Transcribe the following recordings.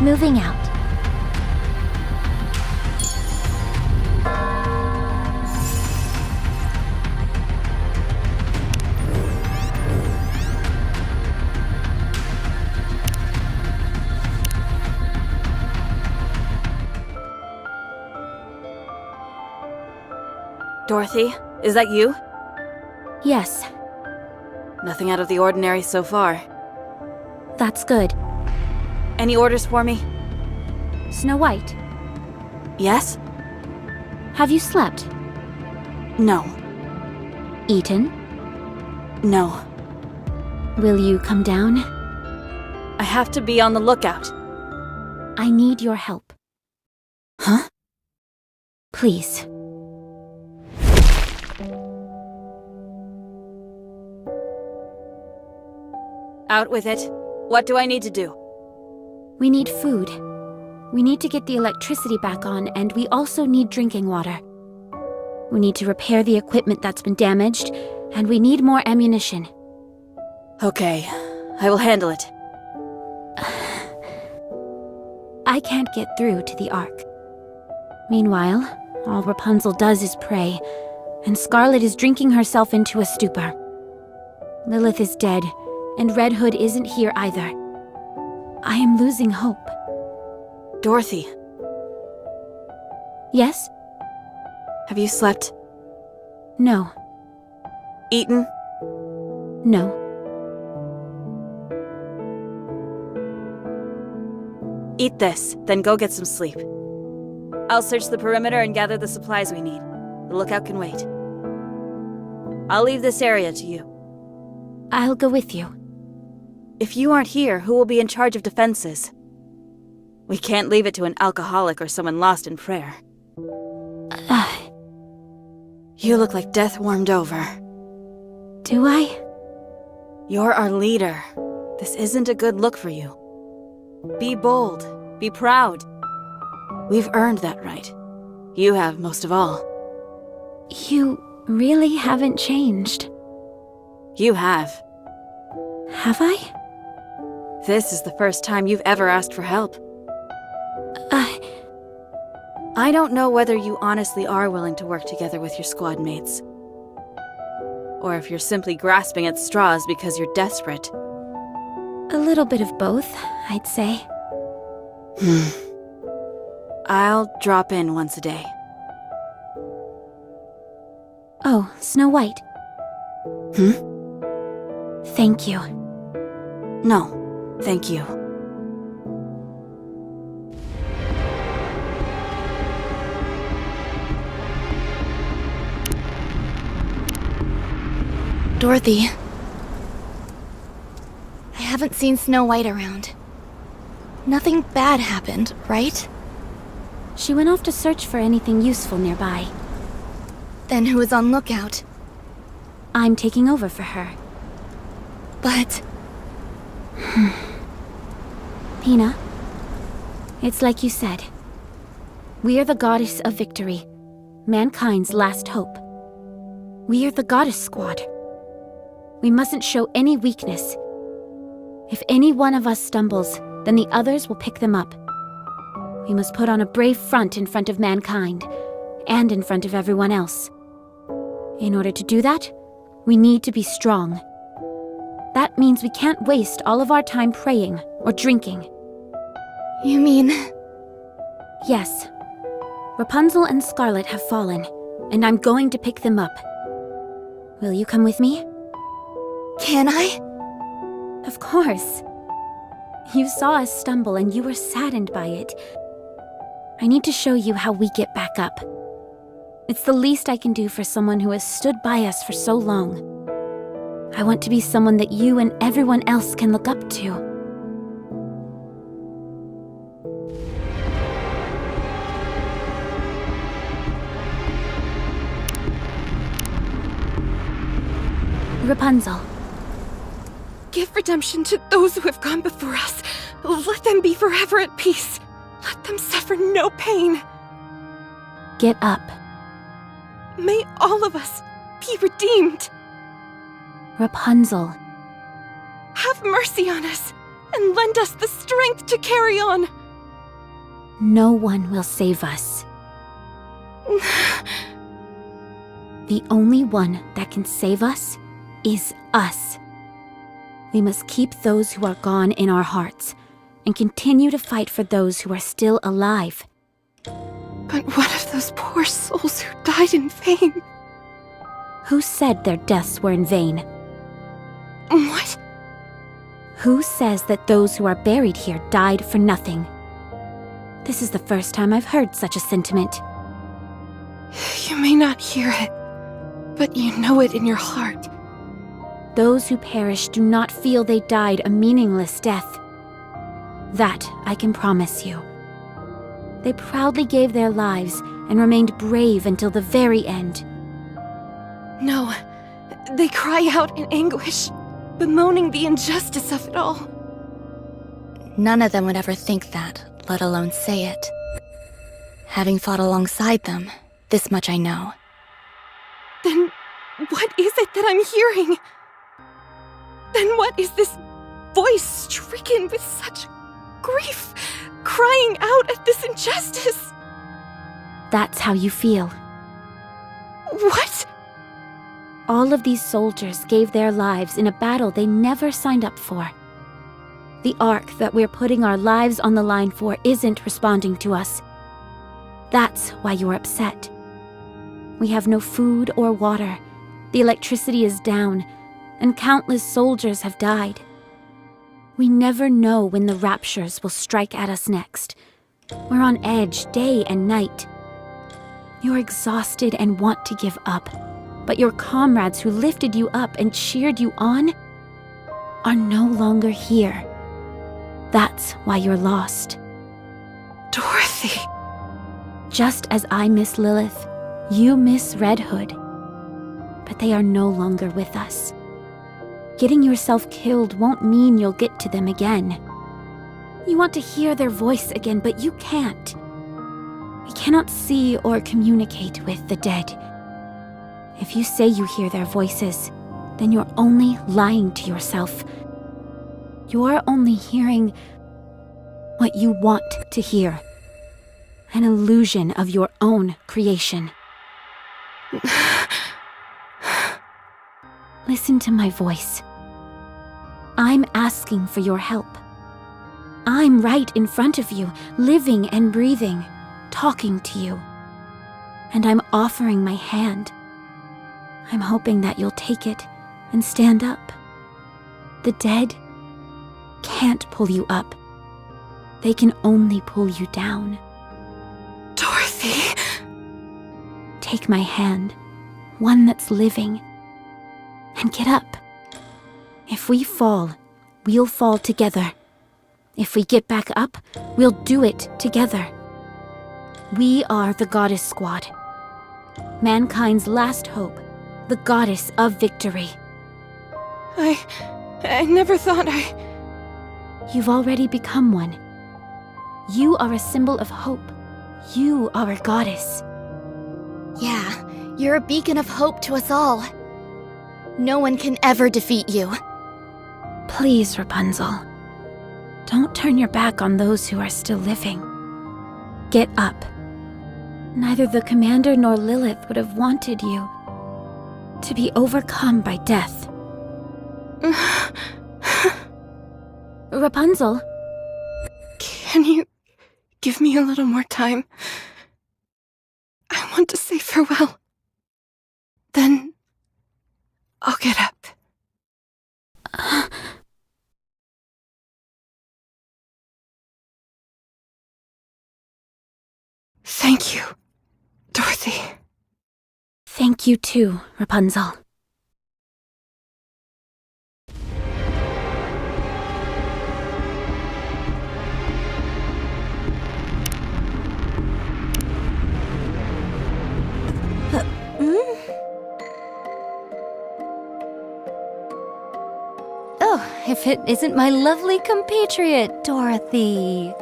Moving out. Dorothy, is that you? Yes, Nothing out of the ordinary so far. that's good. Any orders for me? Snow White, Yes? have you slept? No. Eaten? No. Will you come down? I have to be on the lookout. I need your help. Huh? Please. Out with it. What do I need to do? We need food. We need to get the electricity back on, and we also need drinking water. We need to repair the equipment that's been damaged, and we need more ammunition. Okay, I will handle it. I can't get through to the Ark. Meanwhile, all Rapunzel does is pray, and Scarlet is drinking herself into a stupor. Lilith is dead, and Red Hood isn't here either. I am losing hope. Dorothy, Yes? have you slept? No. Eaten? No. Eat this, then go get some sleep. I'll search the perimeter and gather the supplies we need. The lookout can wait. I'll leave this area to you. I'll go with you. If you aren't here, who will be in charge of defenses? We can't leave it to an alcoholic or someone lost in prayer. You look like death warmed over. Do I? You're our leader. This isn't a good look for you. Be bold. Be proud. We've earned that right. You have most of all. You really haven't changed. You have. Have I? This is the first time you've ever asked for help. I don't know whether you honestly are willing to work together with your squad mates. Or if you're simply grasping at straws because you're desperate. A little bit of both, I'd say. I'll drop in once a day. Oh, Snow White. Thank you. No, thank you. Dorothy. I haven't seen Snow White around. Nothing bad happened, right? She went off to search for anything useful nearby. Then who is on lookout? I'm taking over for her. But... Pina, it's like you said. We are the goddess of victory, mankind's last hope. We are the goddess squad. We mustn't show any weakness. If any one of us stumbles, then the others will pick them up. We must put on a brave front in front of mankind, and in front of everyone else. In order to do that, we need to be strong. That means we can't waste all of our time praying or drinking. You mean... Yes. Rapunzel and Scarlet have fallen, and I'm going to pick them up. Will you come with me? Can I? Of course. You saw us stumble and you were saddened by it. I need to show you how we get back up. It's the least I can do for someone who has stood by us for so long. I want to be someone that you and everyone else can look up to. Rapunzel. Give redemption to those who have gone before us. Let them be forever at peace. Let them suffer no pain. Get up. May all of us be redeemed. Rapunzel. Have mercy on us and lend us the strength to carry on. No one will save us. The only one that can save us is us. We must keep those who are gone in our hearts and continue to fight for those who are still alive. But what of those poor souls who died in vain? Who said their deaths were in vain? What? Who says that those who are buried here died for nothing? This is the first time I've heard such a sentiment. You may not hear it, but you know it in your heart. Those who perish do not feel they died a meaningless death. That I can promise you. They proudly gave their lives and remained brave until the very end. No, they cry out in anguish, bemoaning the injustice of it all. None of them would ever think that, let alone say it. Having fought alongside them, this much I know. Then what is it that I'm hearing? Then what is this voice stricken with such grief, crying out at this injustice? That's how you feel. What? All of these soldiers gave their lives in a battle they never signed up for. The Ark that we're putting our lives on the line for isn't responding to us. That's why you're upset. We have no food or water, the electricity is down, and countless soldiers have died. We never know when the raptures will strike at us next. We're on edge day and night. You're exhausted and want to give up, but your comrades who lifted you up and cheered you on are no longer here. That's why you're lost. Dorothy. Just as I miss Lilith, you miss Red Hood. But they are no longer with us. Getting yourself killed won't mean you'll get to them again. You want to hear their voice again, but you can't. We cannot see or communicate with the dead. If you say you hear their voices, then you're only lying to yourself. You're only hearing what you want to hear. An illusion of your own creation. Listen to my voice. I'm asking for your help. I'm right in front of you, living and breathing, talking to you. And I'm offering my hand. I'm hoping that you'll take it and stand up. The dead can't pull you up. They can only pull you down. Dorothy. Take my hand, one that's living, and get up. If we fall, we'll fall together. If we get back up, we'll do it together. We are the Goddess Squad. Mankind's last hope, the Goddess of Victory. I never thought You've already become one. You are a symbol of hope. You are a goddess. Yeah, you're a beacon of hope to us all. No one can ever defeat you. Please, Rapunzel. Don't turn your back on those who are still living. Get up. Neither the commander nor Lilith would have wanted you to be overcome by death. Rapunzel? Can you give me a little more time? I want to say farewell. Then I'll get up. Thank you, Dorothy. Thank you too, Rapunzel. Oh, if it isn't my lovely compatriot, Dorothy.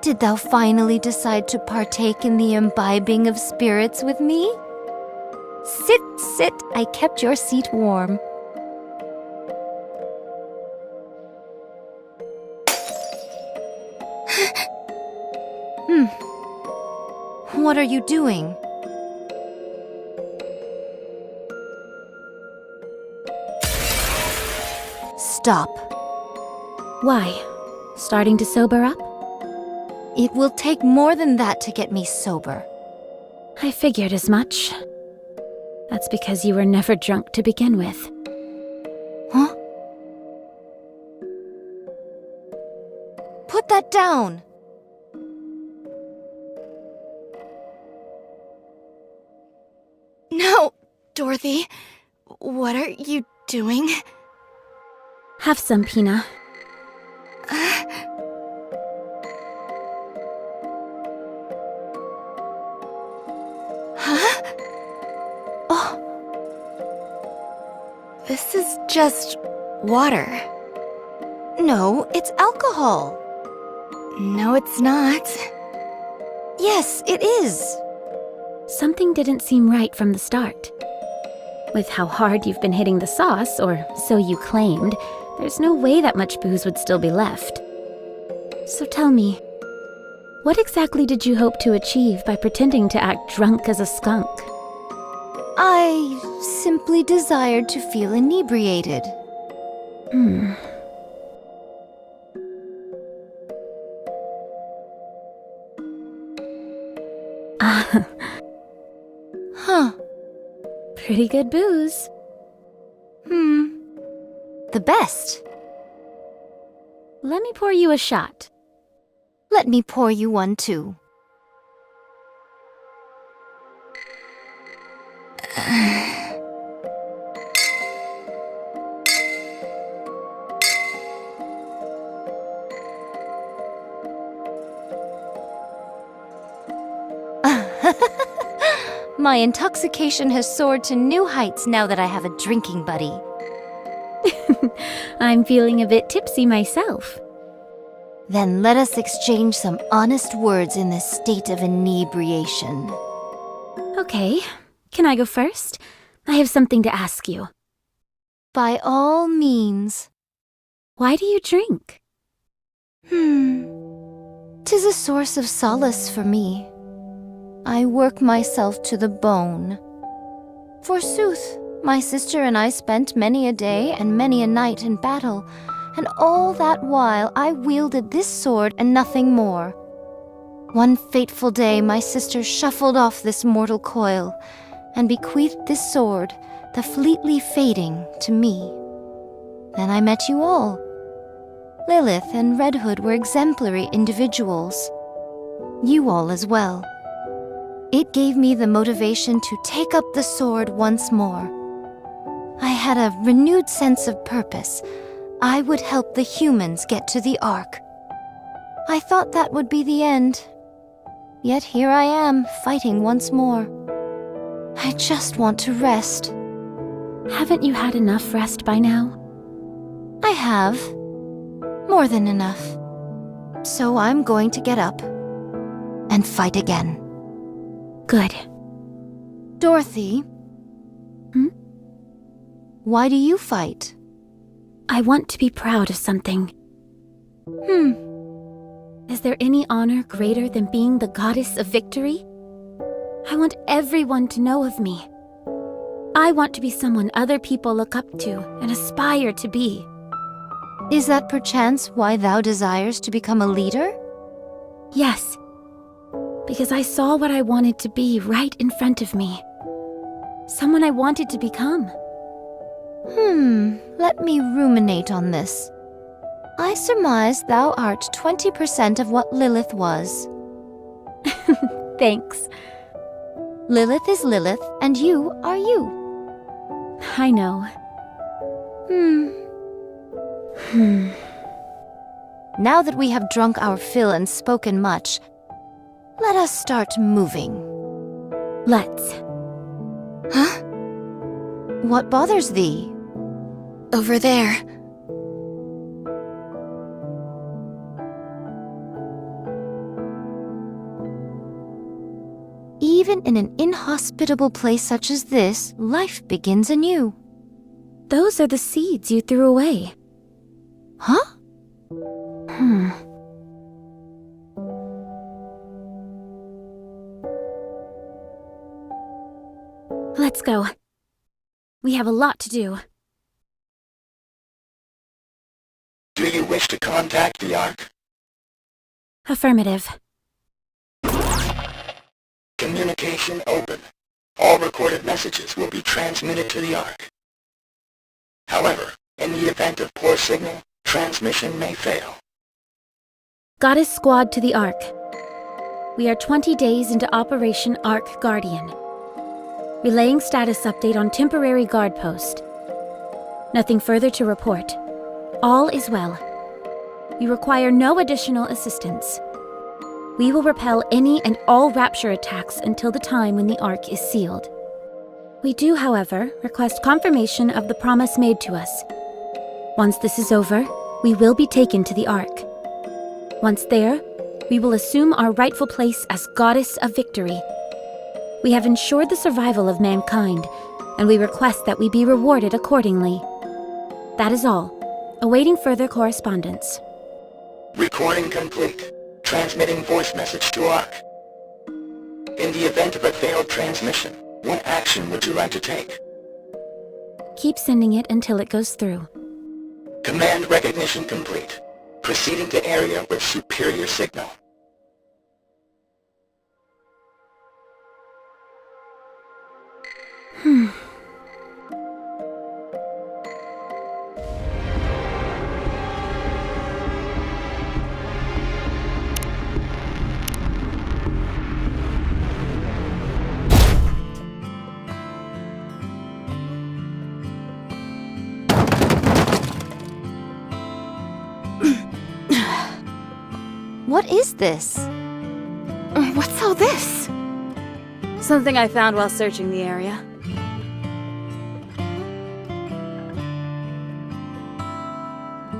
Did thou finally decide to partake in the imbibing of spirits with me? Sit, sit, I kept your seat warm. What are you doing? Stop. Why? Starting to sober up? It will take more than that to get me sober. I figured as much. That's because you were never drunk to begin with. Huh? Put that down! No, Dorothy. What are you doing? Have some, Pina. Huh? Oh. This is just water. No, it's alcohol. No, it's not. Yes, it is. Something didn't seem right from the start. With how hard you've been hitting the sauce, or so you claimed, there's no way that much booze would still be left. So tell me, what exactly did you hope to achieve by pretending to act drunk as a skunk? I simply desired to feel inebriated. Huh. Pretty good booze. The best. Let me pour you a shot. Let me pour you one too. My intoxication has soared to new heights now that I have a drinking buddy. I'm feeling a bit tipsy myself. Then let us exchange some honest words in this state of inebriation. Okay, can I go first? I have something to ask you. By all means. Why do you drink? 'Tis a source of solace for me. I work myself to the bone. Forsooth, my sister and I spent many a day and many a night in battle, and all that while I wielded this sword and nothing more. One fateful day my sister shuffled off this mortal coil, and bequeathed this sword, the fleetly fading, to me. Then I met you all. Lilith and Red Hood were exemplary individuals. You all as well. It gave me the motivation to take up the sword once more. I had a renewed sense of purpose. I would help the humans get to the Ark. I thought that would be the end. Yet here I am, fighting once more. I just want to rest. Haven't you had enough rest by now? I have. More than enough. So I'm going to get up and fight again. Good. Dorothy? Why do you fight? I want to be proud of something. Is there any honor greater than being the goddess of victory? I want everyone to know of me. I want to be someone other people look up to and aspire to be. Is that perchance why thou desires to become a leader? Yes, because I saw what I wanted to be right in front of me. Someone I wanted to become. Let me ruminate on this. I surmise thou art 20% of what Lilith was. Thanks. Lilith is Lilith, and you are you. I know. Now that we have drunk our fill and spoken much, let us start moving. Let's. Huh? What bothers thee? Over there. Even in an inhospitable place such as this, life begins anew. Those are the seeds you threw away. Huh? Let's go. We have a lot to do. Do you wish to contact the Ark? Affirmative. Communication open. All recorded messages will be transmitted to the Ark. However, in the event of poor signal, transmission may fail. Goddess Squad to the Ark. We are 20 days into Operation Ark Guardian. Relaying status update on temporary guard post. Nothing further to report. All is well. We require no additional assistance. We will repel any and all Rapture attacks until the time when the Ark is sealed. We do, however, request confirmation of the promise made to us. Once this is over, we will be taken to the Ark. Once there, we will assume our rightful place as Goddess of Victory. We have ensured the survival of mankind, and we request that we be rewarded accordingly. That is all. Awaiting further correspondence. Recording complete. Transmitting voice message to Ark. In the event of a failed transmission, what action would you like to take? Keep sending it until it goes through. Command recognition complete. Proceeding to area with superior signal. What is this? What's all this? Something I found while searching the area.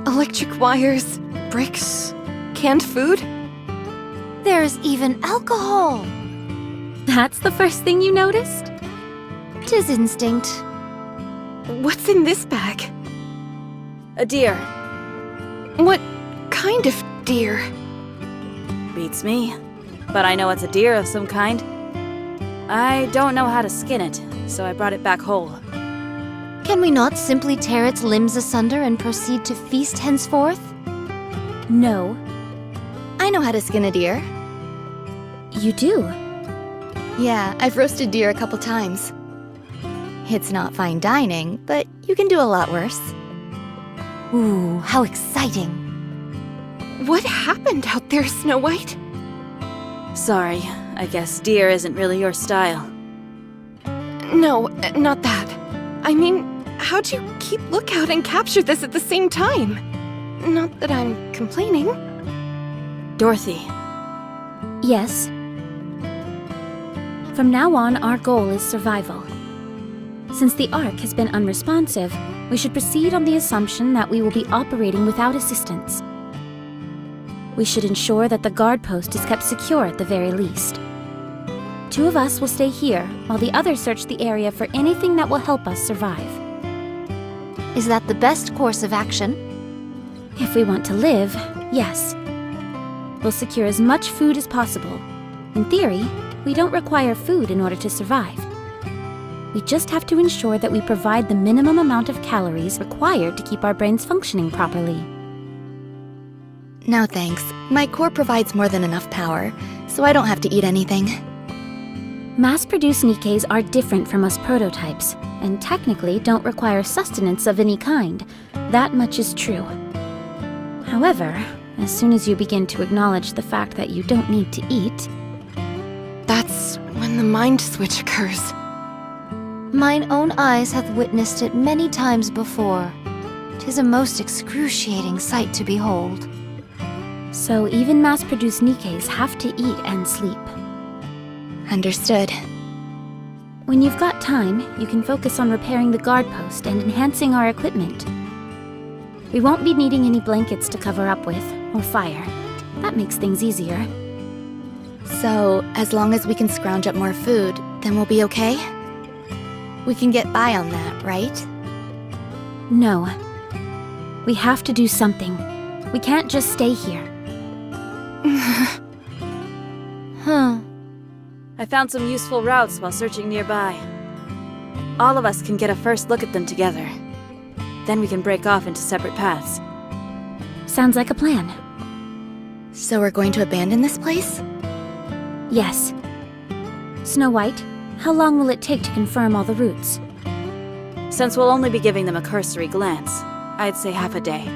Electric wires, bricks, canned food? There's even alcohol! That's the first thing you noticed? 'Tis instinct. What's in this bag? A deer. What kind of deer? Beats me. But I know it's a deer of some kind. I don't know how to skin it, so I brought it back whole. Can we not simply tear its limbs asunder and proceed to feast henceforth? No. I know how to skin a deer. You do? Yeah, I've roasted deer a couple times. It's not fine dining, but you can do a lot worse. Ooh, how exciting! What happened out there, Snow White? Sorry, I guess deer isn't really your style. No, not that. I mean, how'd you keep lookout and capture this at the same time? Not that I'm complaining. Dorothy, Yes. From now on, our goal is survival. Since the Ark has been unresponsive, we should proceed on the assumption that we will be operating without assistance. We should ensure that the guard post is kept secure at the very least. 2 of us will stay here, while the others search the area for anything that will help us survive. Is that the best course of action? If we want to live, yes. We'll secure as much food as possible. In theory, we don't require food in order to survive. We just have to ensure that we provide the minimum amount of calories required to keep our brains functioning properly. No thanks. My core provides more than enough power, so I don't have to eat anything. Mass-produced Nikkes are different from us prototypes, and technically don't require sustenance of any kind. That much is true. However, as soon as you begin to acknowledge the fact that you don't need to eat, That's when the mind switch occurs. Mine own eyes hath witnessed it many times before. 'Tis a most excruciating sight to behold. so even mass-produced Nikkes have to eat and sleep. Understood. When you've got time, you can focus on repairing the guard post and enhancing our equipment. We won't be needing any blankets to cover up with, or fire. That makes things easier. So, as long as we can scrounge up more food, then we'll be okay? We can get by on that, right? No. We have to do something. We can't just stay here. Huh. I found some useful routes while searching nearby. All of us can get a first look at them together. Then we can break off into separate paths. Sounds like a plan. So we're going to abandon this place? Yes. Snow White, how long will it take to confirm all the routes? Since we'll only be giving them a cursory glance, I'd say half a day.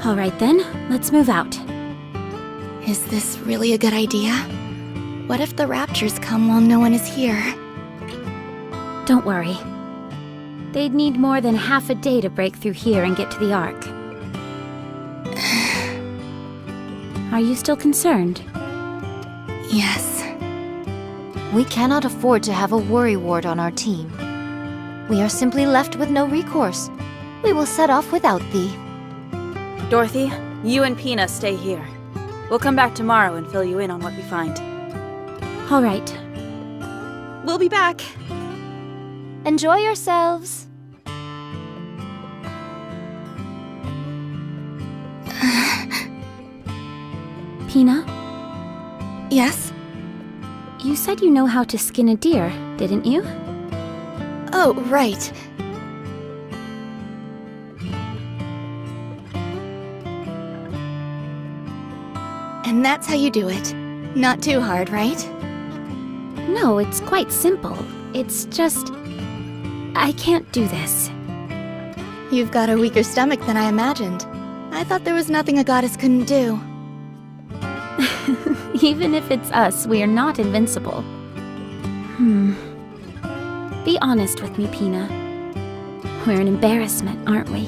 All right then, let's move out. Is this really a good idea? What if the raptures come while no one is here? Don't worry. They'd need more than half a day to break through here and get to the Ark. Are you still concerned? Yes. We cannot afford to have a worry ward on our team. We are simply left with no recourse. We will set off without thee. Dorothy, you and Pina stay here. We'll come back tomorrow and fill you in on what we find. All right. We'll be back. Enjoy yourselves. Pina, Yes? you said you know how to skin a deer, didn't you? Oh, right. And that's how you do it. Not too hard, right? No, it's quite simple. It's just... I can't do this. You've got a weaker stomach than I imagined. I thought there was nothing a goddess couldn't do. Even if it's us, we are not invincible. Be honest with me, Pina. We're an embarrassment, aren't we?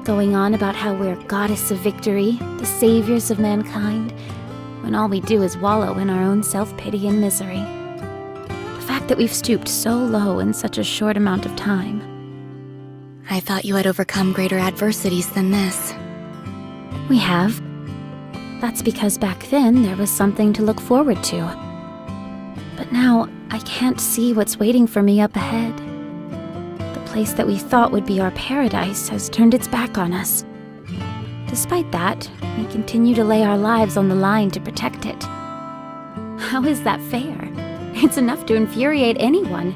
Going on about how we're goddess of victory, the saviors of mankind, when all we do is wallow in our own self-pity and misery. The fact that we've stooped so low in such a short amount of time. I thought you had overcome greater adversities than this. We have. That's because back then there was something to look forward to. But now I can't see what's waiting for me up ahead. The place that we thought would be our paradise has turned its back on us. Despite that, we continue to lay our lives on the line to protect it. How is that fair? It's enough to infuriate anyone.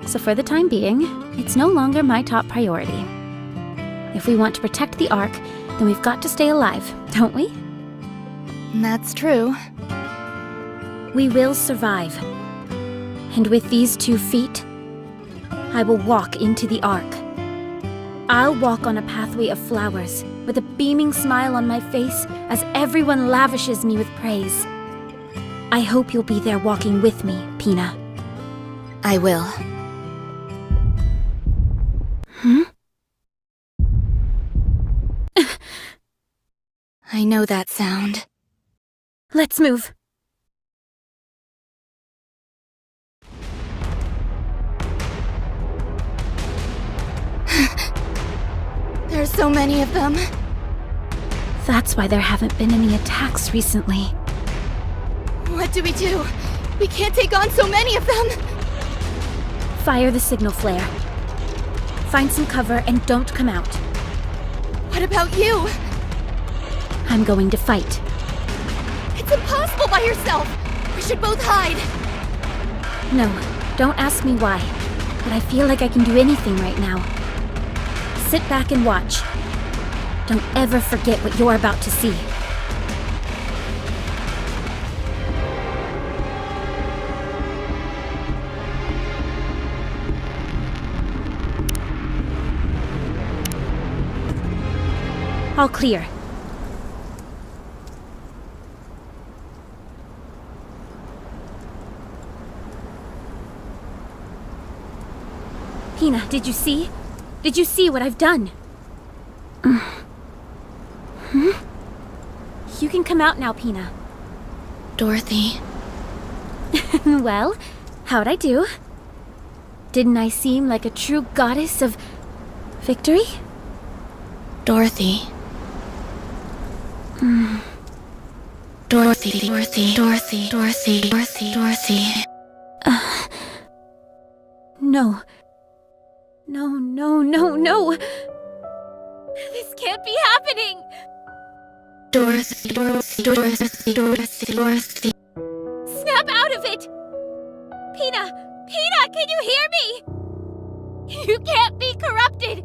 So for the time being, it's no longer my top priority. If we want to protect the Ark, then we've got to stay alive, don't we? That's true. We will survive. And with these 2 feet, I will walk into the Ark. I'll walk on a pathway of flowers, with a beaming smile on my face as everyone lavishes me with praise. I hope you'll be there walking with me, Pina. I will. I know that sound. Let's move. There's so many of them. That's why there haven't been any attacks recently. What do? We can't take on so many of them! Fire the signal flare. Find some cover and don't come out. What about you? I'm going to fight. It's impossible by yourself! We should both hide! No, don't ask me why, but I feel like I can do anything right now. Sit back and watch. Don't ever forget what you're about to see. All clear. Pina, did you see? Did you see what I've done? You can come out now, Pina. Dorothy. Well, how'd I do? Didn't I seem like a true goddess of victory? Dorothy. Dorothy. No. No. This can't be happening! Dorothy. Snap out of it! Can you hear me? You can't be corrupted!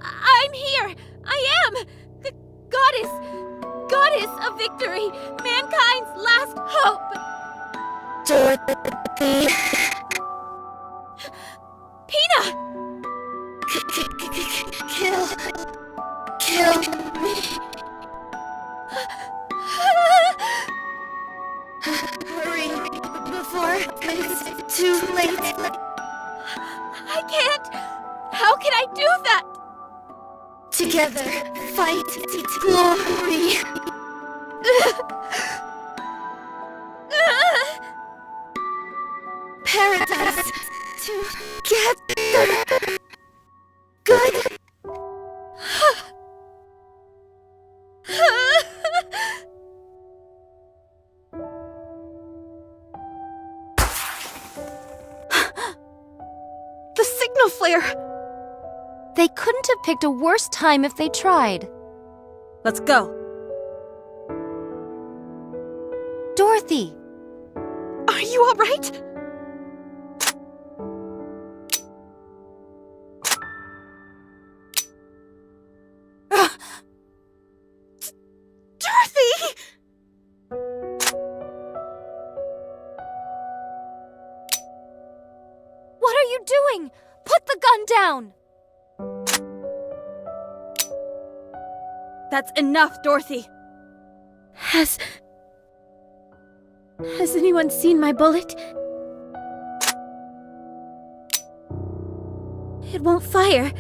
I'm here! I am! The goddess of victory! Mankind's last hope! Dorothy. Pina! Kill me. Hurry, before it's too late. I can't! How can I do that? Together, fight glory. Paradise together. Good. The signal flare! They couldn't have picked a worse time if they tried. Let's go. Dorothy! Are you alright? Dorothy! What are you doing? Put the gun down! That's enough, Dorothy. Has anyone seen my bullet? It won't fire.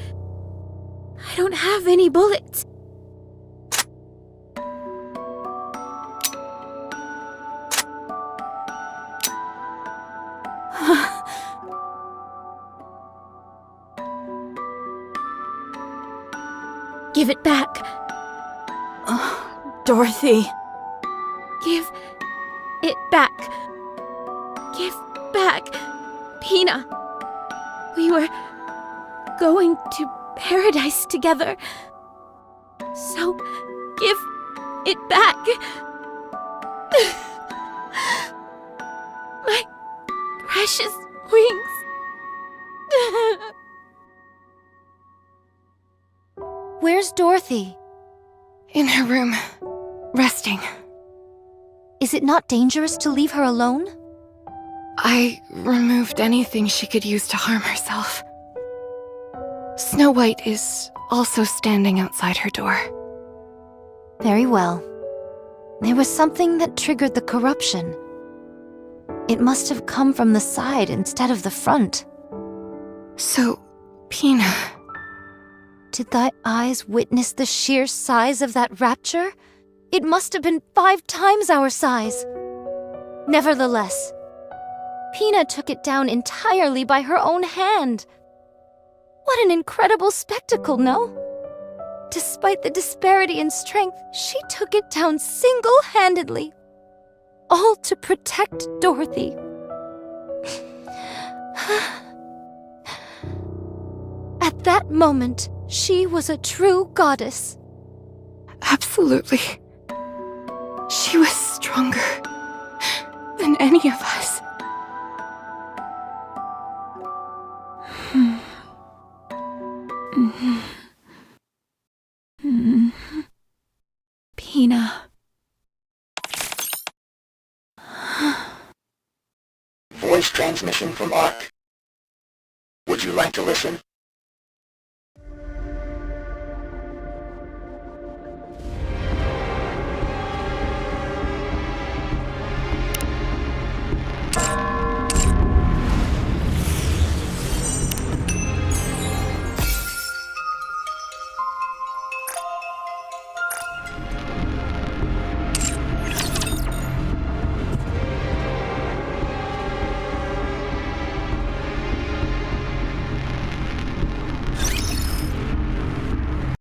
I don't have any bullets. Give it back. Dorothy. Give it back. Give back. Pina. We were going to paradise together. So, give it back. My precious wings. Where's Dorothy? In her room, resting. Is it not dangerous to leave her alone? I removed anything she could use to harm herself. Snow White is also standing outside her door. Very well. There was something that triggered the corruption. It must have come from the side instead of the front. So, Pina... Did thy eyes witness the sheer size of that rapture? It must have been 5 times our size. Nevertheless, Pina took it down entirely by her own hand. What an incredible spectacle, no? Despite the disparity in strength, she took it down single-handedly. All to protect Dorothy. At that moment, she was a true goddess. Absolutely. She was stronger than any of us. Pina. Voice transmission from Ark. Would you like to listen?